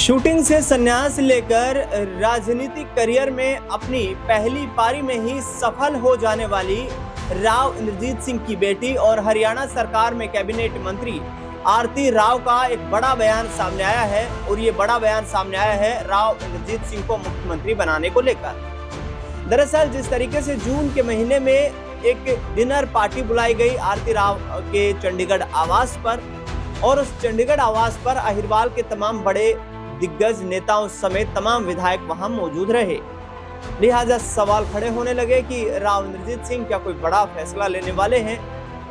Shooting से संन्यास लेकर राजनीतिक करियर में अपनी पहली पारी में ही सफल हो जाने वाली राव इंद्रजीत सिंह की बेटी और हरियाणा सरकार में कैबिनेट मंत्री आरती राव का एक बड़ा बयान सामने आया है। और ये बड़ा बयान सामने आया है राव इंद्रजीत सिंह को मुख्यमंत्री बनाने को लेकर। दरअसल जिस तरीके से जून के महीने में एक डिनर पार्टी बुलाई गई आरती राव के चंडीगढ़ आवास पर, और उस चंडीगढ़ आवास पर अहिरवाल के तमाम बड़े दिग्गज नेताओं समेत तमाम विधायक वहां मौजूद रहे। लिहाजा सवाल खड़े होने लगे कि राव इंद्रजीत सिंह क्या कोई बड़ा फैसला लेने वाले हैं,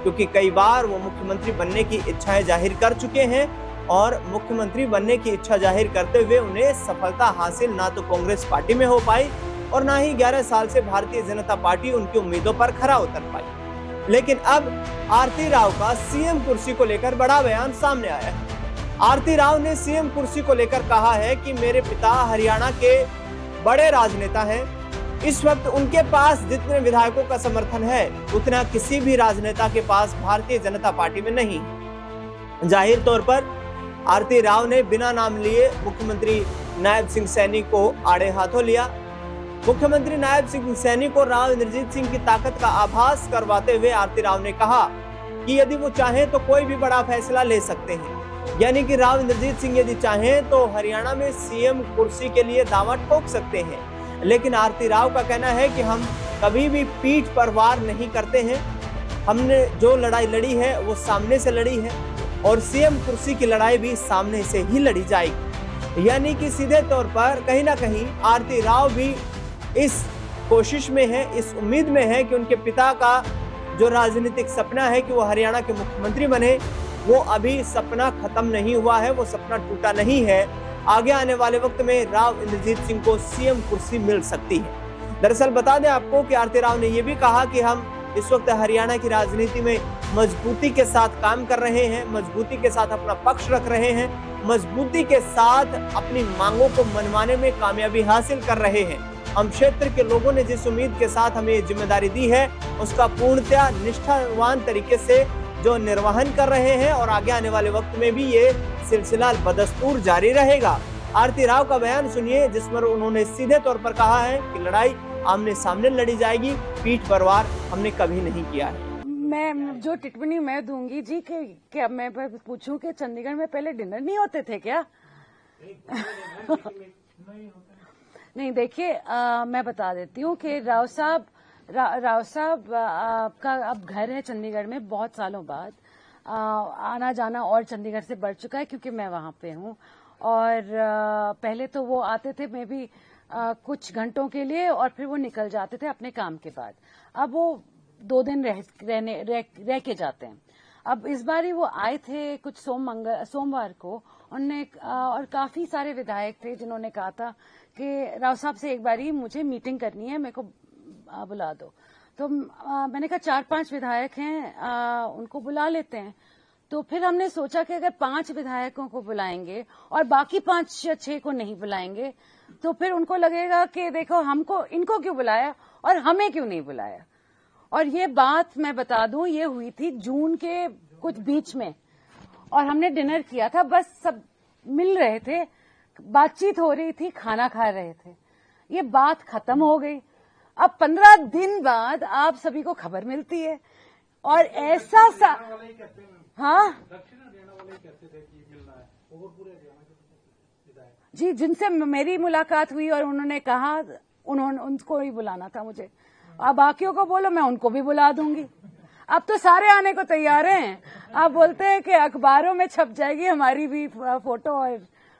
क्योंकि कई बार वो मुख्यमंत्री बनने की इच्छाएं जाहिर कर चुके हैं और मुख्यमंत्री बनने की इच्छा जाहिर करते हुए उन्हें सफलता हासिल ना तो कांग्रेस पार्टी में हो पाई और ना ही 11 साल से भारतीय जनता पार्टी उनकी उम्मीदों पर खरा उतर पाई। लेकिन अब आरती राव का सीएम कुर्सी को लेकर बड़ा बयान सामने आया है। आरती राव ने सीएम कुर्सी को लेकर कहा है कि मेरे पिता हरियाणा के बड़े राजनेता हैं। इस वक्त उनके पास जितने विधायकों का समर्थन है उतना किसी भी राजनेता के पास भारतीय जनता पार्टी में नहीं। जाहिर तौर पर आरती राव ने बिना नाम लिए मुख्यमंत्री नायब सिंह सैनी को आड़े हाथों लिया। मुख्यमंत्री नायब सिंह सैनी को राव इंद्रजीत सिंह की ताकत का आभास करवाते हुए आरती राव ने कहा कि यदि वो चाहें तो कोई भी बड़ा फैसला ले सकते हैं। यानी कि राव इंद्रजीत सिंह यदि चाहें तो हरियाणा में सीएम कुर्सी के लिए दावा ठोक सकते हैं। लेकिन आरती राव का कहना है कि हम कभी भी पीठ पर वार नहीं करते हैं। हमने जो लड़ाई लड़ी है वो सामने से लड़ी है और सीएम कुर्सी की लड़ाई भी सामने से ही लड़ी जाएगी। यानी कि सीधे तौर पर कहीं ना कहीं आरती राव भी इस कोशिश में है, इस उम्मीद में है कि उनके पिता का जो राजनीतिक सपना है कि वो हरियाणा के मुख्यमंत्री बने, वो अभी सपना खत्म नहीं हुआ है, वो सपना टूटा नहीं है। आगे आने वाले वक्त में राव इंद्रजीत सिंह को सीएम कुर्सी मिल सकती है। दरअसल बता दें आपको कि आरती राव ने यह भी कहा कि हम इस वक्त हरियाणा की राजनीति में मजबूती के साथ काम कर रहे हैं, मजबूती के साथ अपना पक्ष रख रहे हैं, मजबूती के साथ अपनी मांगों को मनवाने में कामयाबी हासिल कर रहे हैं। हम क्षेत्र के लोगों ने जिस उम्मीद के साथ हमें जिम्मेदारी दी है उसका पूर्णतया निष्ठावान तरीके से जो निर्वहन कर रहे हैं और आगे आने वाले वक्त में भी ये सिलसिला बदस्तूर जारी रहेगा। आरती राव का बयान सुनिए जिसमें उन्होंने सीधे तौर पर कहा है कि लड़ाई आमने सामने लड़ी जाएगी, पीठ पर वार हमने कभी नहीं किया है। मैं जो टिप्पणी मैं दूंगी जी कि मैं पूछूं कि चंडीगढ़ में पहले डिनर नहीं होते थे क्या? नहीं, देखिए मैं बता देती हूँ कि राव साहब का अब घर है चंडीगढ़ में। बहुत सालों बाद आना जाना और चंडीगढ़ से बढ़ चुका है क्योंकि मैं वहाँ पे हूँ। और पहले तो वो आते थे मैं भी कुछ घंटों के लिए और फिर वो निकल जाते थे अपने काम के बाद। अब वो 2 दिन रह के जाते हैं। अब इस बार ही वो आए थे कुछ सोमवार को। और काफी सारे विधायक थे जिन्होंने कहा था कि राव साहब से एक बारी मुझे मीटिंग करनी है, मेरे को बुला दो। तो मैंने कहा 4-5 विधायक हैं, उनको बुला लेते हैं। तो फिर हमने सोचा कि अगर 5 विधायकों को बुलाएंगे और बाकी 5 या 6 को नहीं बुलाएंगे तो फिर उनको लगेगा कि देखो इनको क्यों बुलाया और हमें क्यों नहीं बुलाया। और ये बात मैं बता दूं, ये हुई थी जून के कुछ बीच में और हमने डिनर किया था। बस सब मिल रहे थे, बातचीत हो रही थी, खाना खा रहे थे, ये बात खत्म हो गई। अब 15 दिन बाद आप सभी को खबर मिलती है और ऐसा हाँ जी, जिनसे मेरी मुलाकात हुई और उन्होंने कहा उनको ही बुलाना था मुझे। अब बाकियों को बोलो, मैं उनको भी बुला दूंगी। अब तो सारे आने को तैयार हैं। आप बोलते हैं कि अखबारों में छप जाएगी हमारी भी फोटो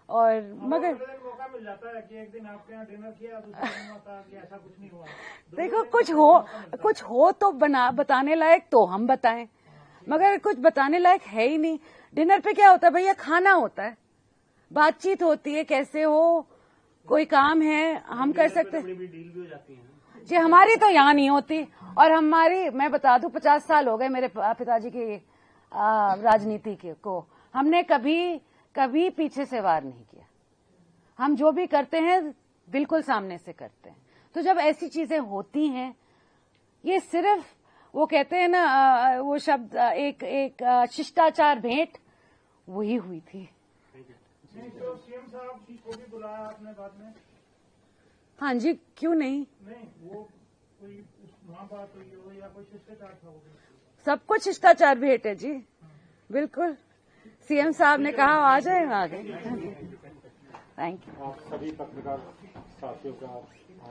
और मगर मौका मिल जाता है कि एक दिन आपके यहाँ डिनर किया, दूसरे दिन होता कि ऐसा कुछ नहीं हुआ। देखो कुछ हो तो बताने लायक तो हम बताएं, मगर कुछ बताने लायक है ही नहीं। डिनर पे क्या होता है भैया? खाना होता है, बातचीत होती है, कैसे हो, कोई काम है हम कर सकते जी। हमारी तो यहाँ नहीं होती। और मैं बता दूं 50 साल हो गए मेरे पिताजी की राजनीति को। हमने कभी पीछे से वार नहीं किया। हम जो भी करते हैं बिल्कुल सामने से करते हैं। तो जब ऐसी चीजें होती हैं, ये सिर्फ वो कहते हैं ना वो शब्द एक शिष्टाचार भेंट वही हुई थी। नहीं तो सीएम साहब जी को भी बुलाया आपने बाद में? हाँ जी, क्यों नहीं? नहीं, वो कोई वहाँ बात हुई हो या कोई शिष्टाचार था? वो सब कुछ शिष्टाचार भेंट है जी, बिल्कुल। सीएम साहब ने कहा आ जाए आगे। Thank you. आप सभी पत्रकार साथियों का